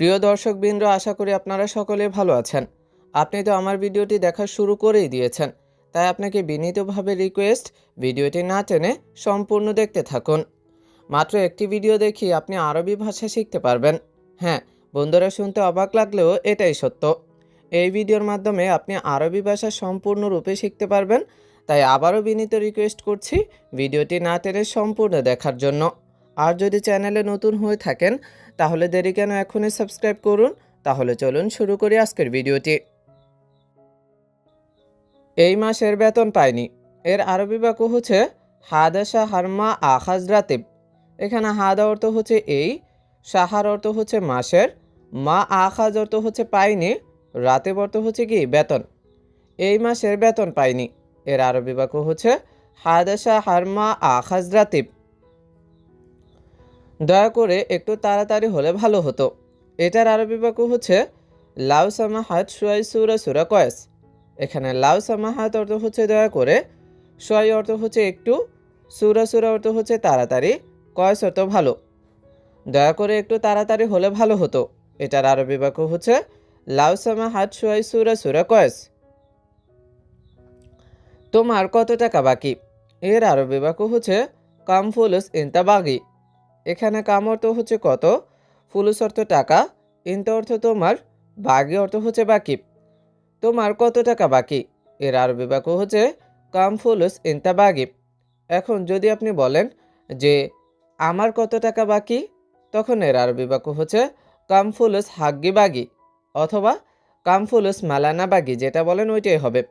প্রিয় দর্শকবৃন্দ, আশা করি আপনারা সকলে ভালো আছেন। আপনি তো আমার ভিডিওটি দেখা শুরু করেই দিয়েছেন, তাই আপনাকে বিনীতভাবে রিকোয়েস্ট, ভিডিওটি না টেনে সম্পূর্ণ দেখতে থাকুন। মাত্র একটি ভিডিও দেখি আপনি আরবি ভাষা শিখতে পারবেন। হ্যাঁ বন্ধুরা, শুনতে অবাক লাগলেও এটাই সত্য। এই ভিডিওর মাধ্যমে আপনি আরবি ভাষা সম্পূর্ণরূপে শিখতে পারবেন। তাই আবারও বিনীত রিকোয়েস্ট করছি ভিডিওটি না টেনে সম্পূর্ণ দেখার জন্য। আর যদি চ্যানেলে নতুন হয়ে থাকেন তাহলে দেরি কেন, এখনই সাবস্ক্রাইব করুন। তাহলে চলুন শুরু করি আজকের ভিডিওটি। এই মাসের বেতন পাইনি, এর আরবি বাক্য হচ্ছে হাদা শাহার মা আখাজ রাতিব। এখানে হাদা অর্থ হচ্ছে এই, শাহার অর্থ হচ্ছে মাসের, মা আখাজ অর্থ হচ্ছে পাইনি, রাতিব অর্থ হচ্ছে কি বেতন। এই মাসের বেতন পাইনি, এর আরবি বাক্য হচ্ছে হাদা শাহার মা আখাজ রাতিব। দয়া করে একটু তাড়াতাড়ি হলে ভালো হতো, এটার আরবি বাক্য হচ্ছে লাউ সামাহাত শুয়াই সুরা সুরা কয়েস। এখানে লাউ সামাহাত অর্থ হচ্ছে দয়া করে, শুয়াই অর্থ হচ্ছে একটু, সুরা সুরা অর্থ হচ্ছে তাড়াতাড়ি, কয়েস অর্থ ভালো। দয়া করে একটু তাড়াতাড়ি হলে ভালো হতো, এটার আরবি বাক্য হচ্ছে লাউ সামাহাত শুয়াই সুরা সুরা কয়েস। তোমার কত টাকা বাকি, এর আরবি বাক্য হচ্ছে কাম ফুলুস ইনতা বাগি। এখানে কাম অর্থ হচ্ছে কত, ফুলুস অর্থ টাকা, ইনতা অর্থ তোমার, বাগি অর্থ হচ্ছে বাকি। তোমার কত টাকা বাকি, এর আরবি বাক্য হচ্ছে কাম ফুলুস ইনতা বাগি। এখন যদি আপনি বলেন যে আমার কত টাকা বাকি, তখন এর আরবি বাক্য হচ্ছে কাম ফুলুস হাগ্গি বাগি, অথবা কাম ফুলুস মালানা বাগি, যেটা বলেন ওইটাই হবে।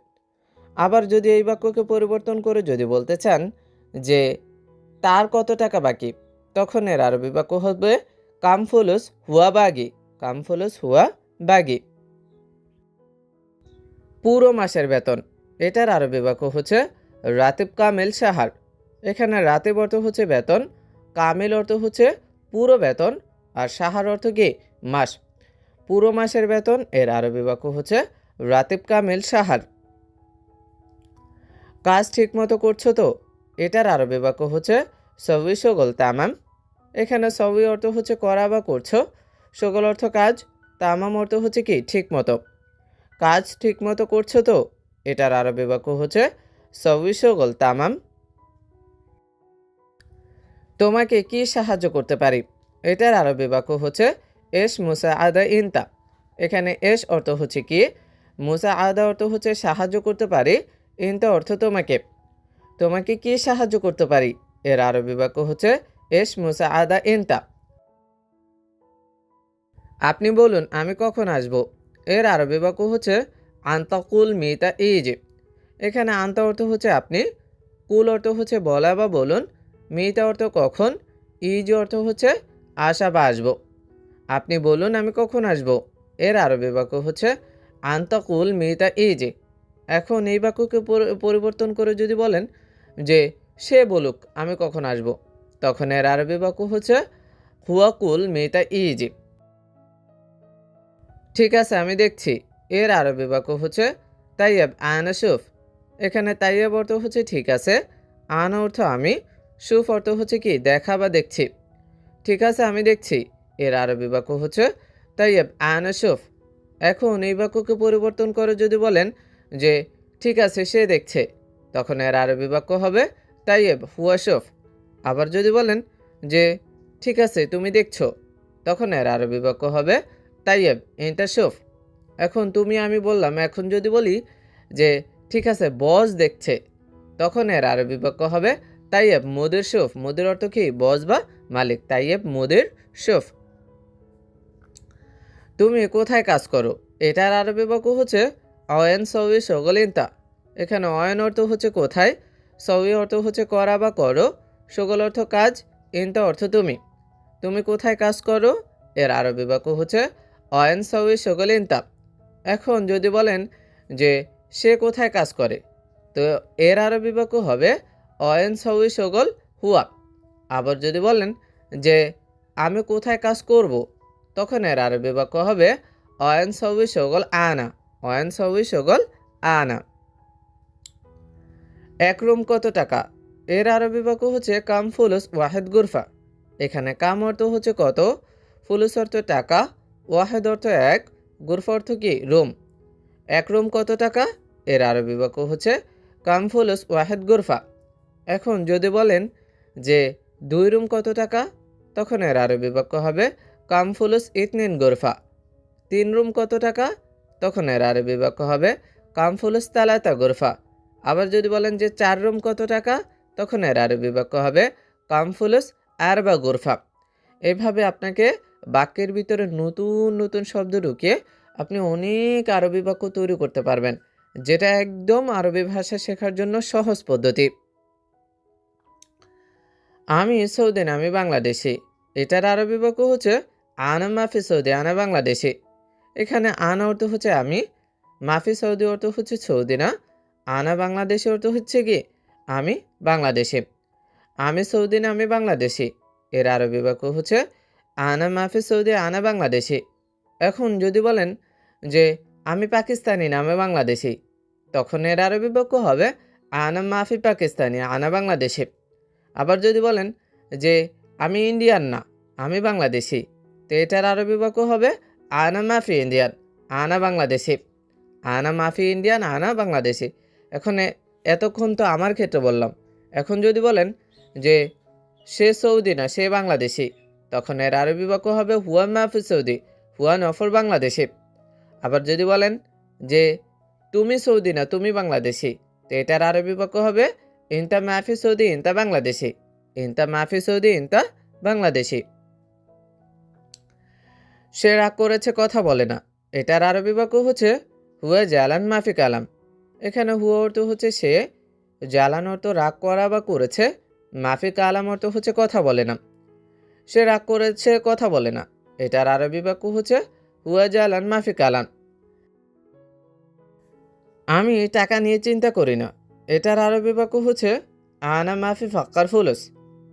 আবার যদি এই বাক্যকে পরিবর্তন করে যদি বলতে চান যে তার কত টাকা বাকি, তখন এর আরবি বাক্য হবে কাম ফুলুস হুয়া বাগি, কাম ফুলুস হুয়া বাগি। পুরো মাসের বেতন, এটার আরবি বাক্য হচ্ছে রাতিব কামেল সাহার। এখানে রাতিব অর্থ হচ্ছে বেতন, কামেল অর্থ হচ্ছে পুরো বেতন, আর সাহার অর্থ কি মাস। পুরো মাসের বেতন, এর আরবি বাক্য হচ্ছে রাতিব কামেল সাহার। কাজ ঠিক মতো করছো তো, এটার আরবি বাক্য হচ্ছে সবই সগল তামাম। এখানে সবই অর্থ হচ্ছে করা বা করছো, সগল অর্থ কাজ, তামাম অর্থ হচ্ছে কি ঠিক মতো। কাজ ঠিক মতো করছো তো, এটার আরবি বাক্য হচ্ছে সবই সগল তামাম। তোমাকে কি সাহায্য করতে পারি, এটার আরবি বাক্য হচ্ছে এস মুসা আদা ইনতা। এখানে এস অর্থ হচ্ছে কি, মুসা আদা অর্থ হচ্ছে সাহায্য করতে পারি, ইনতা অর্থ তোমাকে। তোমাকে কি সাহায্য করতে পারি, এর আরবি বাক্য হচ্ছে এস মুসা আদা ইনতা। আপনি বলুন আমি কখন আসব, এর আরবি বাক্য হচ্ছে আন্তাকুল মিতা ইজ। এখানে আন্তা অর্থ হচ্ছে আপনি, কুল অর্থ হচ্ছে বলা বা বলুন, মিতা অর্থ কখন, ইজ অর্থ হচ্ছে আসা বা আসব। আপনি বলুন আমি কখন আসব, এর আরবি বাক্য হচ্ছে আন্তাকুল মিতা ইজ। এখন এই বাক্যকে পরিবর্তন করে যদি বলেন যে সে বলুক আমি কখন আসব, তখন এর আরবি বাক্য হচ্ছে হুয়াকুল মিতা ইজ। ঠিক আছে আমি দেখছি, এর আরবি বাক্য হচ্ছে তাইয়াব আনা সুফ। এখানে তাইয়াব অর্থ হচ্ছে ঠিক আছে, আনা অর্থ আমি, সুফ অর্থ হচ্ছে কি দেখা বা দেখছি। ঠিক আছে আমি দেখছি, এর আরবি বাক্য হচ্ছে তাইয়াব আনা সুফ। এখন এই বাক্যকে পরিবর্তন করে যদি বলেন যে ঠিক আছে সে দেখছে, তখন এর আরবি বাক্য হবে তাইয়াব হুয়া সুফ। আবার যদি বলেন যে ঠিক আছে তুমি দেখছো, তখন এর আরবি বাক্য হবে তাইয়েব ইনতা শুফ। এখন তুমি আমি বললাম, এখন যদি বলি যে ঠিক আছে বস দেখছে, তখন এর আরবি বাক্য হবে তাইয়েব মুদির শুফ। মুদির অর্থ কি বস বা মালিক, তাইয়েব মুদির শুফ। তুমি কোথায় কাজ করো, এটার আরবি বাক্য হচ্ছে অয়েন সউই সগল ইনতা। এখানে অয়েন অর্থ হচ্ছে কোথায়, সউই অর্থ হচ্ছে করা বা করো, সগল অর্থ কাজ, ইনতা অর্থ তুমি। তুমি কোথায় কাজ করো, এর আরবি বাক্য হচ্ছে অয়েন সউই সগল ইনতা। এখন যদি বলেন যে সে কোথায় কাজ করে, তো এর আরবি বাক্য হবে অয়েন সউই সগল হুয়া। আবার যদি বলেন যে আমি কোথায় কাজ করব, তখন এর আরবি বাক্য হবে অয়েন সউই সগল আনা, অয়েন সউই সগল আনা। এক রুম কত টাকা, এর আরবি বাক্য হচ্ছে কাম ফুলুস ওয়াহেদ গুরফা। এখানে কাম অর্থ হচ্ছে কত, ফুলুস অর্থ টাকা, ওয়াহেদ অর্থ এক, গুরফা অর্থ কি রুম। এক রুম কত টাকা? এর আরবি বাক্য হচ্ছে কাম ফুলুস ওয়াহেদ গুরফা। এখন যদি বলেন যে 2 রুম কত টাকা, তখন এর আরবি বাক্য হবে কাম ফুলুস ইতনিন গুরফা। 3 রুম কত টাকা? তখন এর আরবি বাক্য হবে কাম ফুলুস তালাতা গুরফা। আবার যদি বলেন যে 4 রুম কত টাকা, তখন এর আরবি বাক্য হবে কাম ফুলুস আরবা গুরফা। এভাবে আপনাকে বাক্যের ভিতরে নতুন নতুন শব্দ ঢুকিয়ে আপনি অনেক আরবি বাক্য তৈরি করতে পারবেন, যেটা একদম আরবি ভাষা শেখার জন্য সহজ পদ্ধতি। আমি সৌদি না, আমি বাংলাদেশি। এটার আরবি বাক্য হচ্ছে আনা মাফি সৌদি, আনা বাংলাদেশি। এখানে আনা অর্থ হচ্ছে আমি, মাফি সৌদি অর্থ হচ্ছে সৌদি না, আনা বাংলাদেশি অর্থ হচ্ছে কি আমি বাংলাদেশি। আমি সৌদি না, আমি বাংলাদেশি। এর আরবি বাক্য হচ্ছে আনা মাফি সৌদি, আনা বাংলাদেশি। এখন যদি বলেন যে আমি পাকিস্তানি না, আমি বাংলাদেশি, তখন এর আরবি বাক্য হবে আনা মাফি পাকিস্তানি, আনা বাংলাদেশি। আবার যদি বলেন যে আমি ইন্ডিয়ান না, আমি বাংলাদেশি, তো এটার আরবি বাক্য হবে আনা মাফি ইন্ডিয়ান, আনা বাংলাদেশি। আনা মাফি ইন্ডিয়ান, আনা বাংলাদেশি। এখন এতক্ষণ তো আমার ক্ষেত্রে বললাম। এখন যদি বলেন যে সে সৌদি না, সে বাংলাদেশি, তখন এর আরবি বাক্য হবে হুয়া মাফি সৌদি, হুয়া নফর বাংলাদেশি। আবার যদি বলেন যে তুমি সৌদি না, তুমি বাংলাদেশি, তো এটার আরবি বাক্য হবে ইনতা মাফি সৌদি, ইনতা বাংলাদেশি, ইনতা মাফি সৌদি, ইনতা বাংলাদেশি। সে রাগ করেছে, কথা বলে না। এটার আরবি বাক্য হচ্ছে হুয়া জালান মাফি কালাম। এখানে হুয়া অর্থ হচ্ছে সে, জালান অর্থ রাগ করা বা করেছে, মাফি কালাম অর্থ হচ্ছে কথা বলে না। সে রাগ করেছে, কথা বলে না। এটার আরবি বাক্য হচ্ছে হুয়া জালান মাফি কালাম। আমি টাকা নিয়ে চিন্তা করি না। এটার আরবি বাক্য হচ্ছে আনা মাফি ফাক্কার ফুলুস।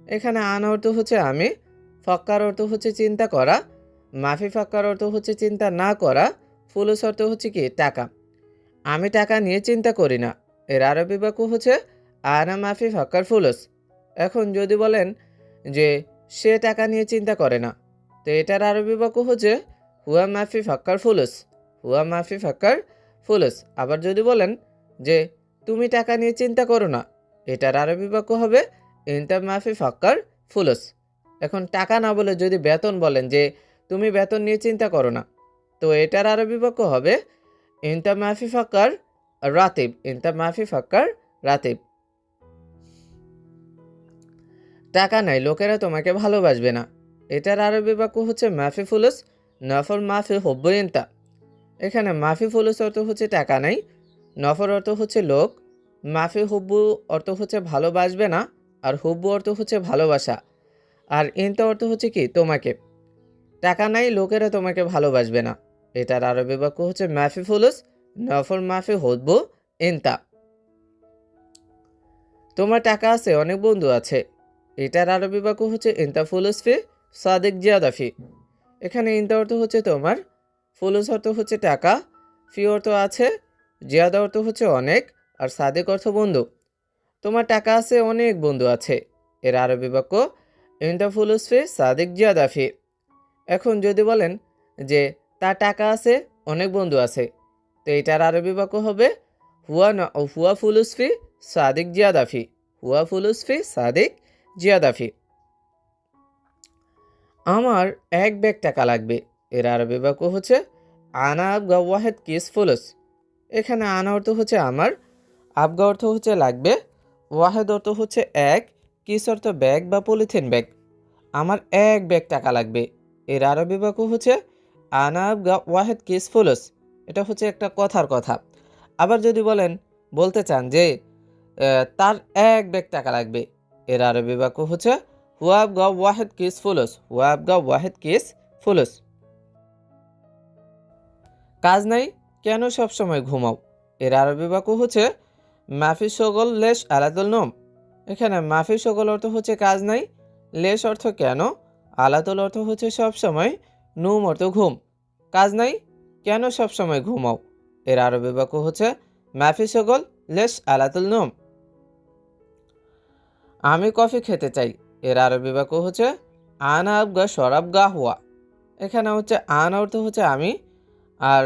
এখানে আনা অর্থ হচ্ছে আমি, ফাক্কার অর্থ হচ্ছে চিন্তা করা, মাফি ফাক্কার অর্থ হচ্ছে চিন্তা না করা, ফুলুস অর্থ হচ্ছে কি টাকা। আমি টাকা নিয়ে চিন্তা করি না। এর আরবি বাক্য হচ্ছে আনা মাফি ফাক্কার ফুলুস। এখন যদি বলেন যে সে টাকা নিয়ে চিন্তা করে না, তো এটার আরবি বাক্য হচ্ছে হুয়া মাফি ফাক্কার ফুলুস, হুয়া মাফি ফাক্কার ফুলুস। আবার যদি বলেন যে তুমি টাকা নিয়ে চিন্তা করো না, এটার আরবি বাক্য হবে ইনতা মাফি ফাক্কার ফুলুস। এখন টাকা না বলে যদি বেতন বলেন যে তুমি বেতন নিয়ে চিন্তা করো না, তো এটার আরবি বাক্য হবে ইনতা মাফি ফাক্কার রাতিব, ইনতা মাফি ফাক্কার রাতিব। টাকা নাই, লোকেরা তোমাকে ভালোবাসবে না। এটার আরবি বাক্য হচ্ছে মাফি ফুলুস, নফর মাফি হব্বু ইনতা। এখানে মাফি ফুলুস অর্থ হচ্ছে টাকা নাই, নফর অর্থ হচ্ছে লোক, মাফি হুব্বু অর্থ হচ্ছে ভালোবাসবে না, আর হুব্বু অর্থ হচ্ছে ভালোবাসা, আর ইনতা অর্থ হচ্ছে কি তোমাকে। টাকা নাই, লোকেরা তোমাকে ভালোবাসবে না। এটার আরবি বাক্য হচ্ছে মাফি ফুলুস, নফর মাফি হুব্বু ইনতা। তোমার টাকা আছে, অনেক বন্ধু আছে। এটার আরবি বাক্য হচ্ছে ইনতা ফুলুস ফি সাদিক জিয়াদাফি। এখানে ইনতা অর্থ হচ্ছে তোমার, ফুলুস অর্থ হচ্ছে টাকা, ফি অর্থ আছে, জিয়াদা অর্থ হচ্ছে অনেক, আর সাদিক অর্থ বন্ধু। তোমার টাকা আছে, অনেক বন্ধু আছে। এর আরবি বাক্য ইনতা ফুলুস ফি সাদিক জিয়াদাফি। এখন যদি বলেন যে তার টাকা আছে, অনেক বন্ধু আছে, তো এটার আরবি বাক্য হবে হুয়া ফুলুস ফি সাদিক জিয়াদাফি, হুয়া ফুলুস ফি সাদিক জিয়াদাফি। আমার 1 ব্যাগ টাকা লাগবে। এর আরবি বাক্য হচ্ছে আনা আবগা ওয়াহেদ কিস ফুলুস। এখানে আনা অর্থ হচ্ছে আমার, আবগা অর্থ হচ্ছে লাগবে, ওয়াহেদ অর্থ হচ্ছে এক, কিস অর্থ ব্যাগ বা পলিথিন ব্যাগ। আমার 1 ব্যাগ টাকা লাগবে। এর আরবি বাক্য হচ্ছে আনা আবগা ওয়াহেদ কিস ফুলুস। এটা হচ্ছে একটা কথার কথা। আবার যদি বলতে চান যে তার 1 ব্যাগ টাকা লাগবে, এর আরবি বাক্য হচ্ছে হুয়া আবগা ওয়াহেদ কিস ফুলুস, হুয়া আবগা ওয়াহেদ কিস ফুলুস। কাজ নাই, কেন সবসময় ঘুমাও? এর আরবি বাক্য হচ্ছে মাফি শগল লেশ আলাতুল নোম। এখানে মাফি শগল অর্থ হচ্ছে কাজ নাই, লেশ অর্থ কেন, আলাতুল অর্থ হচ্ছে সবসময়, নুম অর্থ ঘুম। কাজ নাই, কেন সবসময় ঘুমাও? এর আরবি বাক্য হচ্ছে মাফি শগল লেশ আলাতুল নোম। আমি কফি খেতে চাই। এর আরবি বাক্য হচ্ছে আনা আবগা শরাব গাহুয়া। এখানে হচ্ছে আনা অর্থ হচ্ছে আমি, আর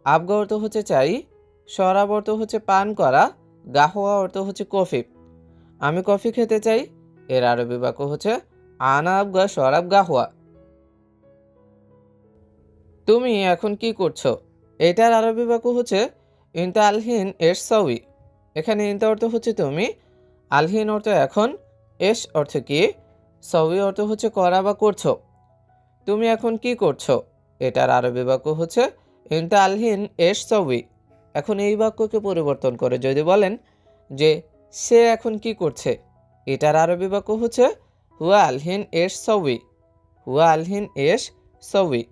আবগা অর্থ হচ্ছে চাই, শরাব অর্থ হচ্ছে পান করা, গাহওয়া অর্থ হচ্ছে কফি। আমি কফি খেতে চাই, এর আরবি বাক্য হচ্ছে আনা আবগা শরাব গাহওয়া। তুমি এখন কি করছো, এটার আরবি বাক্য হচ্ছে ইনতা আলহিন এস সাউই। এখানে ইনতা অর্থ হচ্ছে তুমি, আলহিন অর্থ এখন, এস অর্থ কি, সাউই অর্থ হচ্ছে করা বা করছো। তুমি এখন কি করছো, এটার আরবি বাক্য হচ্ছে ইনতা আলহিন এস সাউই। এখন এই বাক্যকে পরিবর্তন করে যদি বলেন যে সে এখন কি করছে, এটার আরবি বাক্য হচ্ছে হুয়া আলহিন এস সাউই। হুয়া আলহিন এস সাউই।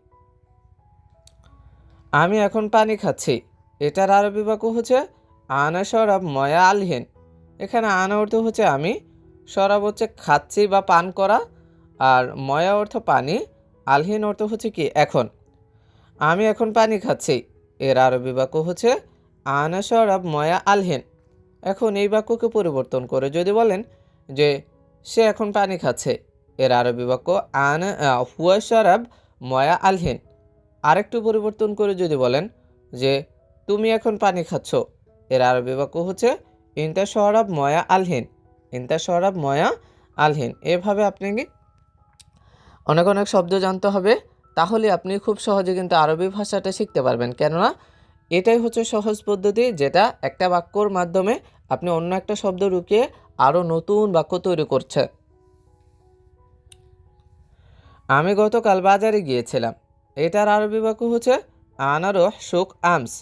আমি এখন পানি খাচ্ছি, এটার আরবি বাক্য হচ্ছে আনা শরাব ময়া আলহিন। এখানে আনা অর্থ হচ্ছে আমি, শরাব হচ্ছে খাচ্ছি বা পান করা, আর ময়া অর্থ পানি, আলহিন অর্থ হচ্ছে কি এখন। আমি এখন পানি খাচ্ছি, এর আরবি বাক্য হচ্ছে আনা শরাব ময়া আলহিন। এখন এই বাক্যকে পরিবর্তন করে যদি বলেন যে সে এখন পানি খাচ্ছে, এর আরবি বাক্য আনা হুয়া শরাব ময়া আলহিন। আরেকটু পরিবর্তন করে যদি বলেন যে তুমি এখন পানি খাচ্ছ, এর আরবি বাক্য হচ্ছে ইনতা শরাব ময়া আলহিন। ইনতা শরাব ময়া আলহিন। এভাবে আপনি অনেক অনেক শব্দ জানতে হবে, তাহলে আপনি খুব সহজে কিন্তু আরবি ভাষাটা শিখতে পারবেন। কেননা এটাই হচ্ছে সহজ পদ্ধতি, যেটা একটা বাক্যর মাধ্যমে আপনি অন্য একটা শব্দ ঢুকিয়ে আরও নতুন বাক্য তৈরি করছে। আমি গতকাল বাজারে গিয়েছিলাম, এটার আরবি বাক্য হচ্ছে আনা রোহ শুক আমস।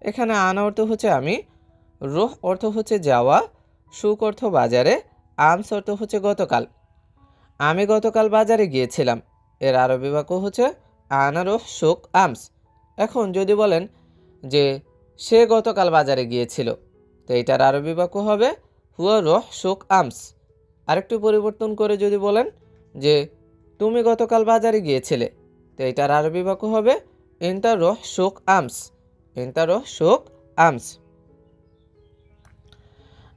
এখানে আনা অর্থ হচ্ছে আমি, রোহ অর্থ হচ্ছে যাওয়া, শুক অর্থ বাজারে, আমস অর্থ হচ্ছে গতকাল। আমি গতকাল বাজারে গিয়েছিলাম, এর আরবি বাক্য হচ্ছে আনা রোহ শুক আমস। এখন যদি বলেন যে সে গতকাল বাজারে গিয়েছিল, তো এটার আরবি বাক্য হবে হুয়া রোহ শুক আমস। আরেকটু পরিবর্তন করে যদি বলেন যে তুমি গতকাল বাজারে গিয়েছিলে, তো এটার আরবি বাক্য হবে ইনতা রোহ শুক আমস। ইনতা রোহ শুক আমস।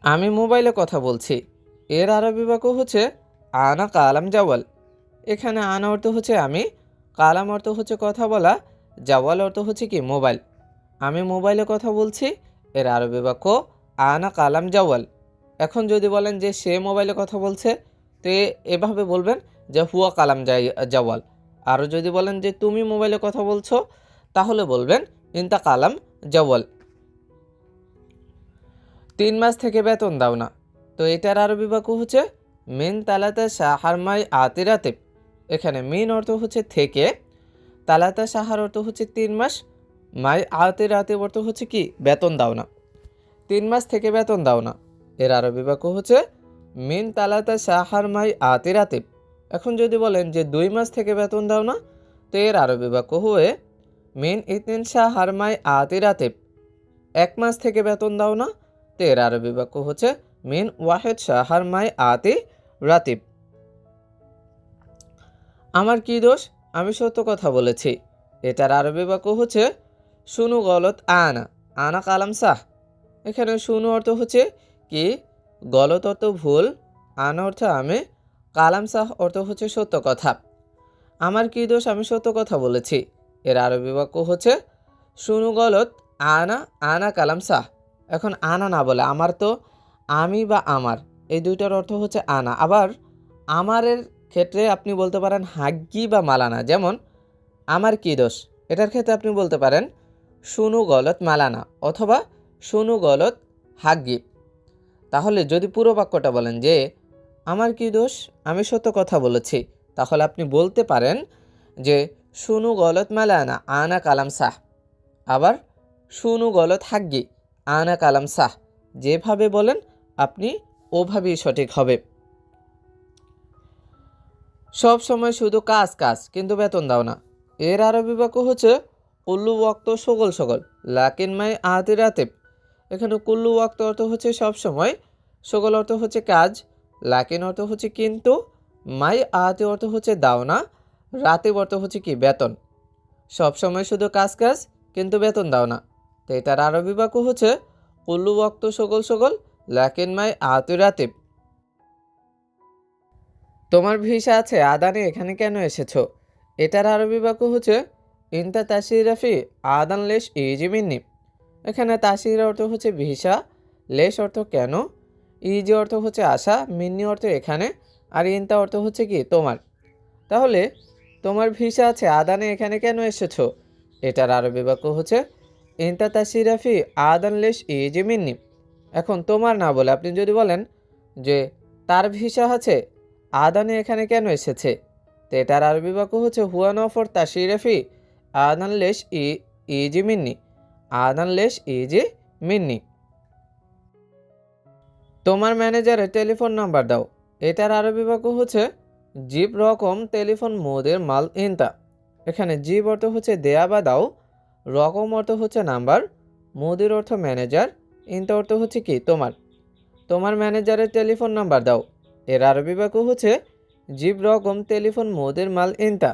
আমি মোবাইলে কথা বলছি, এর আরবি বাক্য হচ্ছে আনা কালাম জাওয়াল। এখানে আনা অর্থ হচ্ছে আমি, কালাম অর্থ হচ্ছে কথা বলা, জাওয়াল অর্থ হচ্ছে কি মোবাইল। আমি মোবাইলে কথা বলছি, এর আরবি বাক্য আনা কালাম জাওয়াল। এখন যদি বলেন যে সে মোবাইলে কথা বলছে, তো এভাবে বলবেন যে হুয়া কালাম জাওয়াল। আরও যদি বলেন যে তুমি মোবাইলে কথা বলছো, তাহলে বলবেন ইনতা কালাম জাওয়াল। 3 মাস থেকে বেতন দাও না, তো এটার আরবি বাক্য হচ্ছে মিন তালাতা সাহারমাই আতিরাতিব। এখানে মিন অর্থ হচ্ছে থেকে, তালাতা সাহার অর্থ হচ্ছে 3 মাস, মাই আতিরাতিব অর্থ হচ্ছে কি বেতন দাও না। 3 মাস থেকে বেতন দাও না, এর আরবি বাক্য হচ্ছে মিন তালাতা সাহার মাই আতিরাতিব। এখন যদি বলেন যে 2 মাস থেকে বেতন দাও না, তো এর আরবি বাক্য হয়ে মিন ইতিন সাহার মাই আতিরাতিব। 1 মাস থেকে বেতন দাও না, তো এর আরবি বাক্য হচ্ছে মিন ওয়াহেদ সাহার মাই আতি রাতিব। আমার কি দোষ, আমি সত্য কথা বলেছি, এটার আরবি বাক্য হচ্ছে শুনু গলত আনা। আনা কালাম সাহ। এখানে শুনু অর্থ হচ্ছে কি, গলত অর্থ ভুল, আনা অর্থ আমি, কালাম সাহ অর্থ হচ্ছে সত্য কথা। আমার কি দোষ, আমি সত্য কথা বলেছি, এর আরবি বাক্য হচ্ছে শুনু গলত আনা। আনা কালাম সাহ। এখন আনা না বলে আমার, তো আমি বা আমার, এই দুইটার অর্থ হচ্ছে আনা। আবার আমারের ক্ষেত্রে আপনি বলতে পারেন হাগ্গি বা মালানা। যেমন আমার কি দোষ, এটার ক্ষেত্রে আপনি বলতে পারেন শুনু গলত মালানা অথবা শুনু গলত হাগ্গি। তাহলে যদি পুরো বাক্যটা বলেন যে আমার কি দোষ, আমি সত্য কথা বলেছি, তাহলে আপনি বলতে পারেন যে শুনু গলত মালানা আনা কালাম সাহ। আবার শুনু গলত হাগ্গি আনা কালাম সাহ। যেভাবে বলেন আপনি ওভাবেই সঠিক হবে। সব সময় শুধু কাজ কাজ কিন্তু বেতন দাও না, এর আরবি বাক্য হচ্ছে কুল্লু ওয়াক্ত সকল সকল লাকিন মাই আতি রাতিব। এখানে কুল্লু ওয়াক্ত অর্থ হচ্ছে সব সময়, সকল অর্থ হচ্ছে কাজ, লাকিন অর্থ হচ্ছে কিন্তু, মাই আতি অর্থ হচ্ছে দাও না, রাতিব অর্থ হচ্ছে কি বেতন। সব সময় শুধু কাজ কাজ কিন্তু বেতন দাও না, তো এটার আরবি বাক্য হচ্ছে কুল্লু ওয়াক্ত সকল সকল লাকিন মাই আতি রাতিব। তোমার ভিসা আছে আদানে, এখানে কেন এসেছো, এটার আরবি বাক্য হচ্ছে ইনতা তাসিরাফি আদান লেশ ইজি মিন্নি। এখানে তাসির অর্থ হচ্ছে ভিসা, লেশ অর্থ কেন, ইজি অর্থ হচ্ছে আশা, মিন্নি অর্থ এখানে, আর ইনতা অর্থ হচ্ছে কি তোমার। তাহলে তোমার ভিসা আছে আদানে, এখানে কেন এসেছো? এটার আরবি বাক্য হচ্ছে ইনতা তাসিরাফি আদান লেশ ইজি মিন্নি। এখন তোমার না বলে আপনি যদি বলেন যে তার ভিসা আছে আদানে, এখানে কেন এসেছে? তো এটার আরবি বাক্য হচ্ছে হুয়া নফর তাসিরাফি আদান লেশ ইজি মিন্নি। আদান লেশ ইজি মিন্নি। তোমার ম্যানেজারের টেলিফোন নাম্বার দাও। এটার আরবি বাক্য হচ্ছে জিব রকম টেলিফোন মোদের মাল ইনতা। এখানে জিব অর্থ হচ্ছে দেয়া বা দাও, রকম অর্থ হচ্ছে নাম্বার, মোদির অর্থ ম্যানেজার, ইনতা অর্থ হচ্ছে কি তোমার। তোমার ম্যানেজারের টেলিফোন নাম্বার দাও। এর আরবি বাক্য হচ্ছে জিব রকম টেলিফোন মোদের মাল ইনতা।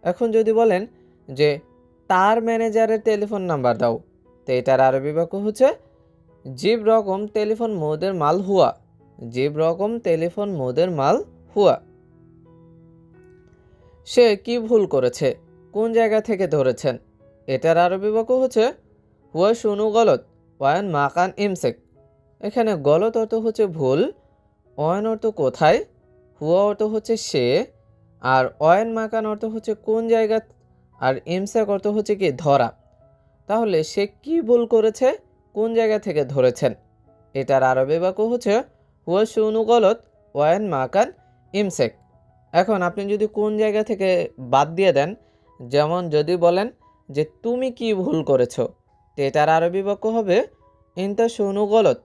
এখন যদি বলেন যে তার ম্যানেজারের টেলিফোন নাম্বার দাও, তো এটার আরবি বাক্য হচ্ছে জিব রকম টেলিফোন মোদের মাল হুয়া। জিব রকম টেলিফোন মোদের মাল হুয়া। সে কি ভুল করেছে, কোন জায়গা থেকে ধরেছেন? এটার আরবি বাক্য হচ্ছে হুয়া শুনু গলত ওয়ান মাকান ইমসেক। এখানে গলত অর্থ হচ্ছে ভুল, ওয়ান অর্থ কোথায়, হুয়া অর্থ হচ্ছে সে, আর ওয়ান মাকান অর্থ হচ্ছে কোন জায়গা, আর ইমসেক অর্থ হচ্ছে কি ধরা। তাহলে সে কি ভুল করেছে, কোন জায়গা থেকে ধরেছেন? এটার আরবি বাক্য হচ্ছে হুয়া শুনু গলত ওয়ান মাকান ইমসেক। এখন আপনি যদি কোন জায়গা থেকে বাদ দিয়ে দেন, যেমন যদি বলেন যে তুমি কি ভুল করেছো, তো এটার আরবি বাক্য হবে ইনতা শুনু গলত।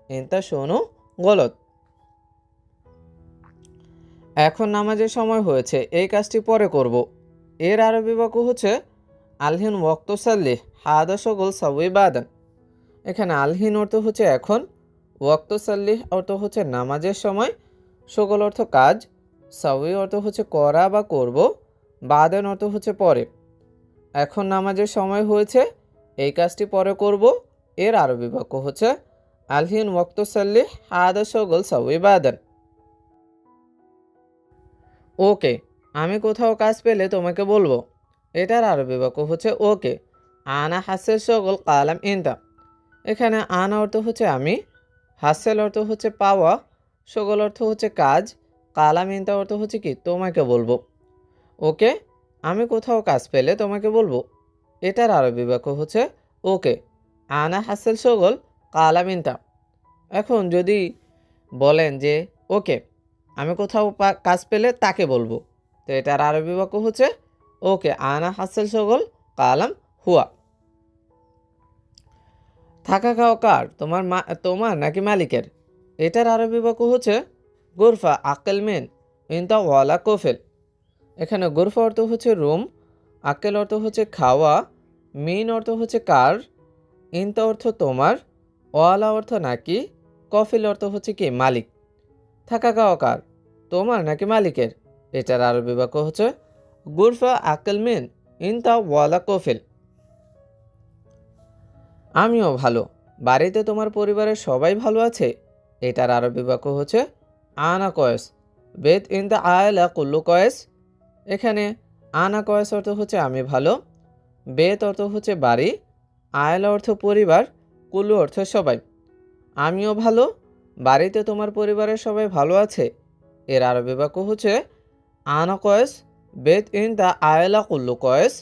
ইনতা শুনু গলত। এখন নামাজের সময় হয়েছে, এই কাজটি পরে করব। এর আরবি বাক্য হচ্ছে আলহিন ওয়াক্তসাল্লি হাদা সগল সাউই বাদান। এখানে আলহিন অর্থ হচ্ছে এখন, ওয়াক্তসাল্লি অর্থ হচ্ছে নামাজের সময়, সগল অর্থ কাজ, সাউই অর্থ হচ্ছে করা বা করব, বাদান অর্থ হচ্ছে পরে। এখন নামাজের সময় হয়েছে, এই কাজটি পরে করব। এর আরবি বাক্য হচ্ছে আলহিন ওয়াক্তসাল্লি হাদা সগল সাউই বাদান। ওকে, আমি কোথাও কাজ পেলে তোমাকে বলবো। এটার আরবি বাক্য হচ্ছে ওকে আনা হাসের সকল কালাম ইনতা। এখানে আনা অর্থ হচ্ছে আমি, হাসেল অর্থ হচ্ছে পাওয়া, সকল অর্থ হচ্ছে কাজ, কালাম ইনতা অর্থ হচ্ছে কি তোমাকে বলবো। ওকে, আমি কোথাও কাজ পেলে তোমাকে বলবো। এটার আরবি বাক্য হচ্ছে ওকে আনা হাসেল সকল কালাম ইনতা। এখন যদি বলেন যে ওকে, আমি কোথাও কাজ পেলে তাকে বলবো, তো এটার আরবি বাক্য হচ্ছে ওকে আনা হাসেল সগল কালাম হুয়া। থাকা খাওয়া কার, তোমার নাকি মালিকের? এটার আরবি বাক্য হচ্ছে গুরফা আকেল মেন ইনতা ওয়ালা কোফেল। এখানে গুরফা অর্থ হচ্ছে রুম, আকেল অর্থ হচ্ছে খাওয়া, মিন অর্থ হচ্ছে কার, ইনতা অর্থ তোমার, ওয়ালা অর্থ নাকি, কফিল অর্থ হচ্ছে কি মালিক। থাকা খাওয়া কার, তোমার নাকি মালিকের? এটার আরবি বাক্য হচ্ছে গুরফা আকেল মিন ইনতা ওয়ালা কফিল। আমিও ভালো, বাড়িতে তোমার পরিবারের সবাই ভালো আছে? এটার আরবি বাক্য হচ্ছে আনা কয়েস বেদ ইনতা আয়লা কুল্লু কয়েস। এখানে আনা কয়েস অর্থ হচ্ছে আমি ভালো, বেত অর্থ হচ্ছে বাড়ি, আয়লা অর্থ পরিবার, কুল্লু অর্থ সবাই। আমিও ভালো, বাড়িতে তোমার পরিবারের সবাই ভালো আছে। এর আরবি বাক্য হচ্ছে আনা কয়েস বেত ইন দা আয়লা কুল্লু কয়েস।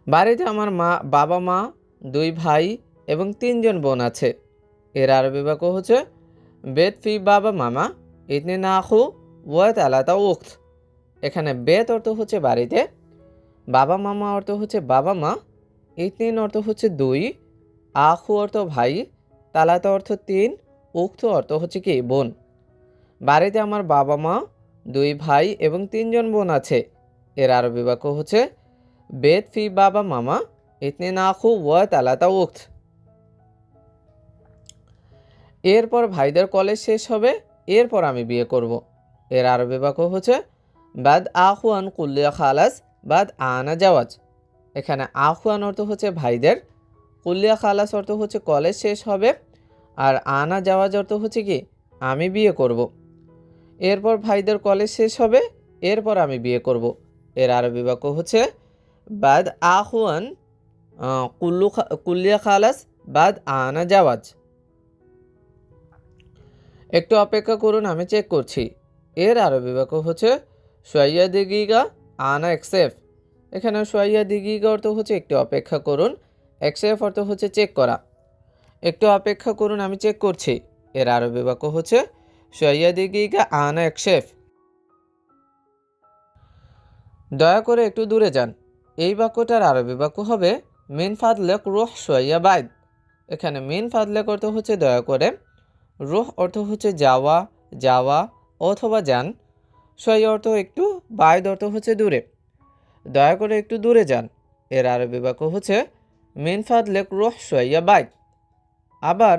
বাড়িতে আমার বাবা মা, 2 ভাই এবং 3 জন বোন আছে। এর আরবি বাক্য হচ্ছে বেত ফি বাবা মামা ইতনে নাখু ওয়াত আলাতা উক্ত। এখানে বেত অর্থ হচ্ছে বাড়িতে, বাবা মামা অর্থ হচ্ছে বাবা মা, ইতনিন অর্থ হচ্ছে 2, আখু অর্থ ভাই, তালাতা অর্থ 3, উক্ত অর্থ হচ্ছে কি বোন। বাড়িতে আমার বাবা মা, 2 ভাই এবং 3 জন বোন আছে। এর আরবি বাক্য হচ্ছে বেত ফি বাবা মামা ইতনে নাখু ওয়া তালাতা উক্ত। এরপর ভাইদের কলেজ শেষ হবে, এরপর আমি বিয়ে করব। এর আরবি বাক্য হচ্ছে বাদ আখওয়ান কুল্লিয়া খালাস বাদ আনা জাওয়াজ। এখানে আখওয়ান অর্থ হচ্ছে ভাইদের, কুল্লিয়া খালাস অর্থ হচ্ছে কলেজ শেষ হবে, আর আনা জাওয়াজ অর্থ হচ্ছে কি আমি বিয়ে করব। এরপর ভাইদের কলেজ শেষ হবে, এরপর আমি বিয়ে করব। এর আরবি বাক্য হচ্ছে বাদ আহওয়ান কুল্লিয়া খালাস বাদ আনা জাওয়াজ। একটু অপেক্ষা করুন, আমি চেক করছি। এর আরবি বাক্য হচ্ছে সোয়াইয়া দিগিগা আনা একসেফ। এখানে সোয়াইয়া দিগিগা অর্থ হচ্ছে একটু অপেক্ষা করুন, একসেফ অর্থ হচ্ছে চেক করা। একটু অপেক্ষা করুন, আমি চেক করছি। এর আরবি বাক্য হচ্ছে সোয়াইয়া দিগিগা আনা একসেফ। দয়া করে একটু দূরে যান। এই বাক্যটার আরবি বাক্য হবে মিন ফাদলেক রুহ সোয়াইয়া বাইদ। এখানে মিন ফাদলেক অর্থ হচ্ছে দয়া করে, রুহ অর্থ হচ্ছে যাওয়া, যাওয়া অথবা যান, সোয়াইয়া অর্থ একটু, বাইদ অর্থ হচ্ছে দূরে। দয়া করে একটু দূরে যান। এর আরবি বাক্য হচ্ছে মিন ফাদলেক রুহ সোয়াইয়া বাইদ। আবার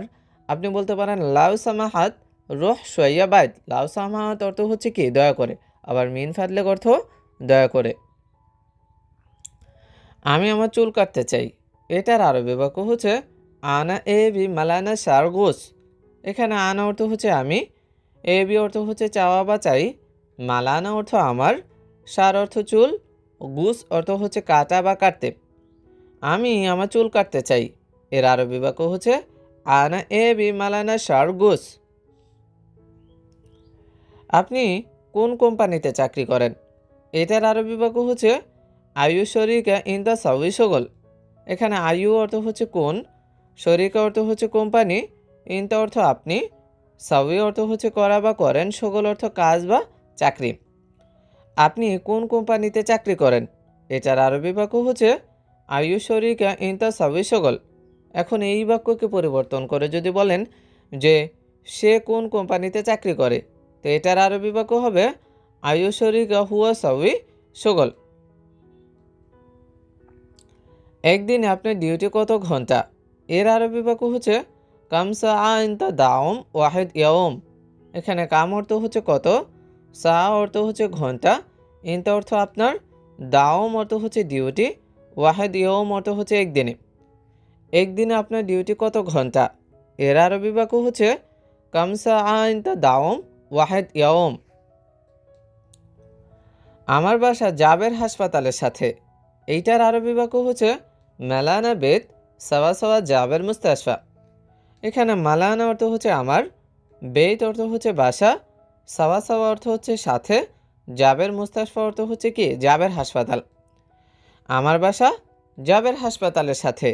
আপনি বলতে পারেন লাউ সামাহাত রুহ সোয়াইয়া বাইদ। লাউ সামাহাত অর্থ হচ্ছে কি দয়া করে, আবার মিন ফাদলেক অর্থ দয়া করে। আমি আমার চুল কাটতে চাই। এটার আরবি বাক্য হচ্ছে আনা এ বি মালানা সারগোস। এখানে আনা অর্থ হচ্ছে আমি, এ বি অর্থ হচ্ছে চাওয়া বা চাই, মালানা অর্থ আমার, সার অর্থ চুল, গুস অর্থ হচ্ছে কাটা বা কাটতে। আমি আমার চুল কাটতে চাই। এর আরবি বাক্য হচ্ছে আনা এ বি মালানা সারগোস। আপনি কোন কোম্পানিতে চাকরি করেন? এটার আরবি বাক্য হচ্ছে আয়ু শরিকা ইন দ্য সাউই সগল। এখানে আয়ু অর্থ হচ্ছে কোন, শরিকা অর্থ হচ্ছে কোম্পানি, ইনতা অর্থ আপনি, সাউই অর্থ হচ্ছে করা বা করেন, সগল অর্থ কাজ বা চাকরি। আপনি কোন কোম্পানিতে চাকরি করেন? এটার আরবি বাক্য হচ্ছে আয়ু শরিকা ইন দ্য সাউই সগল। এখন এই বাক্যকে পরিবর্তন করে যদি বলেন যে সে কোন কোম্পানিতে চাকরি করে, তো এটার আরবি বাক্য হবে আয়ু শরিকা হুয়া সাউই সগল। একদিনে আপনার ডিউটি কত ঘন্টা? এর আরবি বাক্য হচ্ছে কামসা আইনতা দাওম ওয়াহেদ ইয়ম। এখানে কাম অর্থ হচ্ছে কত, সা অর্থ হচ্ছে ঘন্টা, ইনতা অর্থ আপনার, দাওম অর্থ হচ্ছে ডিউটি, ওয়াহেদ ইয়ম অর্থ হচ্ছে একদিনে। একদিনে আপনার ডিউটি কত ঘন্টা? এর আরবি বাক্য হচ্ছে কামসা আইনতা দাওম ওয়াহেদ ইয়ম। আমার বাসা জাবের হাসপাতালের সাথে। এইটার আরবি বাক্য হচ্ছে মেলানা বেত সাওয়া সাওয়া জাবের মুস্তাশফা। এখানে মালানা অর্থ হচ্ছে আমার, বেত অর্থ হচ্ছে বাসা, সাওয়া সাওয়া অর্থ হচ্ছে সাথে, জাবের মুস্তাশফা অর্থ হচ্ছে কি জাবের হাসপাতাল। আমার বাসা জাবের হাসপাতালের সাথে।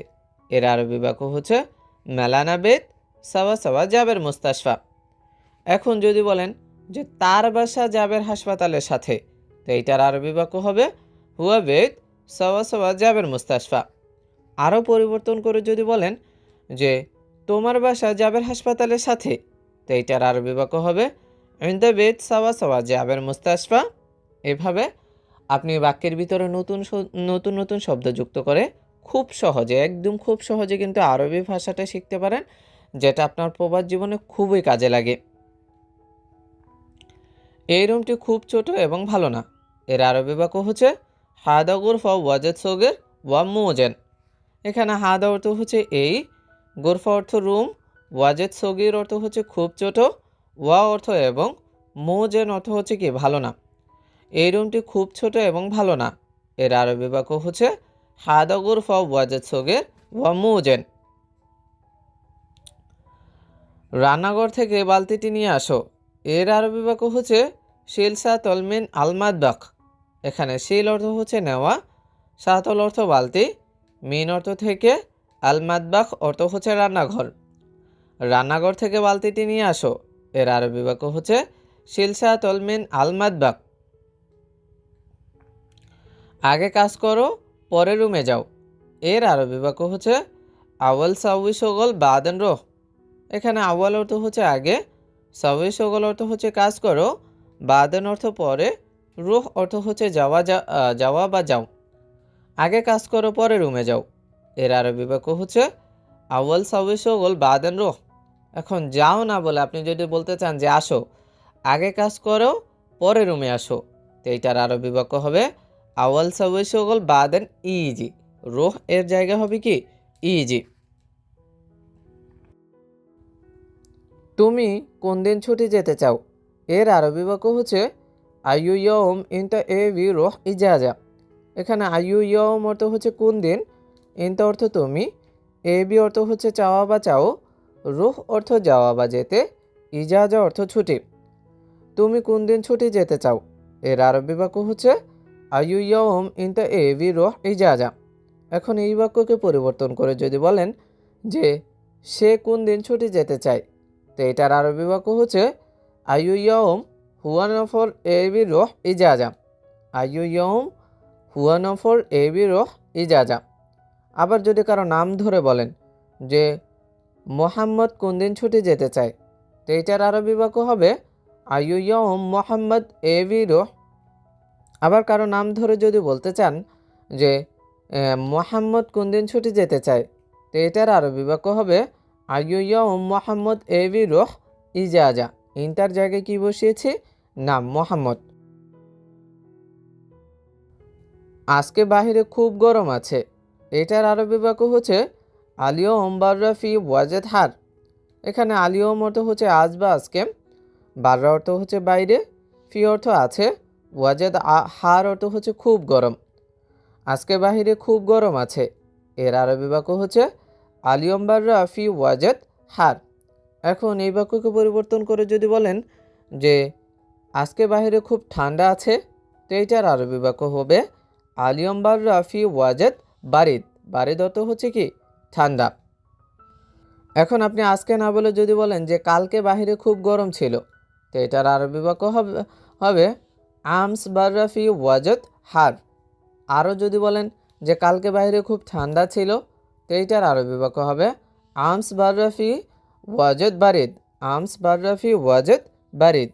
এর আরবি বাক্য হচ্ছে মেলানা বেত সাওয়া সাওয়া জাবের মুস্তাশফা। এখন যদি বলেন যে তার বাসা জাবের হাসপাতালের সাথে, তো এইটার আরবি বাক্য হবে হুয়া বেত সাওয়া সাওয়া জাবের মুস্তাশফা। আরও পরিবর্তন করে যদি বলেন যে তোমার বাসা জাবের হাসপাতালের সাথে, তো এইটার আরবি বাক্য হবে ইনদা বেত সাওয়া সাওয়া জাবের মুস্তাশফা। এভাবে আপনি বাক্যের ভিতরে নতুন নতুন শব্দ যুক্ত করে খুব সহজে, একদম খুব সহজে কিন্তু আরবি ভাষাটা শিখতে পারেন, যেটা আপনার প্রবাস জীবনে খুবই কাজে লাগে। এই রুমটি খুব ছোট এবং ভালো না। এর আরবি বাক্য হচ্ছে হাদা গুরফা ওয়াজেদ সোগের ওয়া মুজেন। এখানে হাদা অর্থ হচ্ছে এই, গুরফা অর্থ রুম, ওয়াজেদ সগির অর্থ হচ্ছে খুব ছোট, ওয়া অর্থ এবং, মুজেন অর্থ হচ্ছে কি ভালো না। এই রুমটি খুব ছোট এবং ভালো না। এর আরবি বাক্য হচ্ছে হাদা গুরফা ওয়াজেদ সগের ওয়া মুজেন। রান্নাঘর থেকে বালতিটি নিয়ে আসো। এর আরবি বাক্য হচ্ছে শিলসা তলমিন আলমাদবাক। এখানে শিল অর্থ হচ্ছে নেওয়া, সাতল অর্থ বালতি, মিন অর্থ থেকে, আলমাদবাক অর্থ হচ্ছে রান্নাঘর। রান্নাঘর থেকে বালতিটি নিয়ে আসো। এর আরবি বাক্য হচ্ছে শিলসা তলমিন আলমাদবাক। আগে কাজ করো পরে রুমে যাও। এর আরবি বাক্য হচ্ছে আওয়াল সাউই সগল বাদেন রোহ। এখানে আওয়াল অর্থ হচ্ছে আগে, সাউই সগল অর্থ হচ্ছে কাজ করো, বাদেন অর্থ পরে, রুহ অর্থ হচ্ছে যাওয়া বা যাও। আগে কাজ করো পরে রুমে যাও। এর আরবি বাক্য হচ্ছে আউয়াল সাউই সগল বাদেন রোহ। এখন যাও না বলে আপনি যদি বলতে চান যে আসো, আগে কাজ করো পরে রুমে আসো, তো এইটার আরবি বাক্য হবে আউয়াল সাউই সগল বাদেন ইজি। রোহ এর জায়গা হবে কি ইজি। তুমি কোন দিন ছুটি যেতে চাও? এর আরবি বাক্য হচ্ছে আইয়ু ইয়ৌম ইনটা এ বি রোহ ইজাজা। এখানে আইয়ু ইয়ৌম অর্থ হচ্ছে কোন দিন, ইনটা অর্থ তুমি, এ বি অর্থ হচ্ছে চাওয়া বা চাও, রুহ অর্থ যাওয়া বা যেতে, ইজাজা অর্থ ছুটি। তুমি কোন দিন ছুটি যেতে চাও, এর আরবি বাক্য হচ্ছে আইয়ু ইয়ৌম ইনটা এ বি রোহ ইজাজা। এখন এই বাক্যকে পরিবর্তন করে যদি বলেন যে সে কোন দিন ছুটি যেতে চায়, তো এটার আরবি বাক্য হচ্ছে আইয়ু ইয়ৌম হুয়া নফর এ বি রোহ ইজাজা। আইয়ু ইয়ৌম হুয়া নফর এ বি রোহ ইজাজা। আবার যদি কারো নাম ধরে বলেন যে মোহাম্মদ কোন দিন ছুটি যেতে চায়, তো এটার আরবি বাক্য হবে আইয়ু ইয়ৌম মোহাম্মদ এ বি রোহ। আবার কারো নাম ধরে যদি বলতে চান যে মোহাম্মদ কোন দিন ছুটি যেতে চায়, তো এটার আরবি বাক্য হবে আইয়ু ইয়ৌম মোহাম্মদ এ বি রোহ ইজাজা। ইনটার জায়গায় কি বসিয়েছি, নাম মোহাম্মদ। আজকে বাহিরে খুব গরম আছে, এটার আরবি বাক্য হচ্ছে আলিয়ম বাররা ফি ওয়াজেদ হার। এখানে আলিয়ম অর্থ হচ্ছে আজ বা আজকে, বাররা অর্থ হচ্ছে বাইরে, ফি অর্থ আছে, ওয়াজেদ হার অর্থ হচ্ছে খুব গরম। আজকে বাহিরে খুব গরম আছে, এর আরবি বাক্য হচ্ছে আলিয়ম বাররা ফি ওয়াজেদ হার। এখন এই বাক্যকে পরিবর্তন করে যদি বলেন যে আজকে বাহিরে খুব ঠান্ডা আছে, তো এইটার আরবি বাক্য হবে আলিয়ম বাররা ফি ওয়াজেদ বারিদ। বারিদ অর্থ হচ্ছে কি, ঠান্ডা। এখন আপনি আজকে না বলে যদি বলেন যে কালকে বাহিরে খুব গরম ছিল, তো এটার আরবি বাক্য হবে আমস বাররা ফি ওয়াজেদ হার। আরও যদি বলেন যে কালকে বাইরে খুব ঠান্ডা ছিল, তো এইটার আরবি বাক্য হবে আমস বাররা ফি ওয়াজেদ বারিদ। আমস বাররা ফি ওয়াজেদ বারিদ।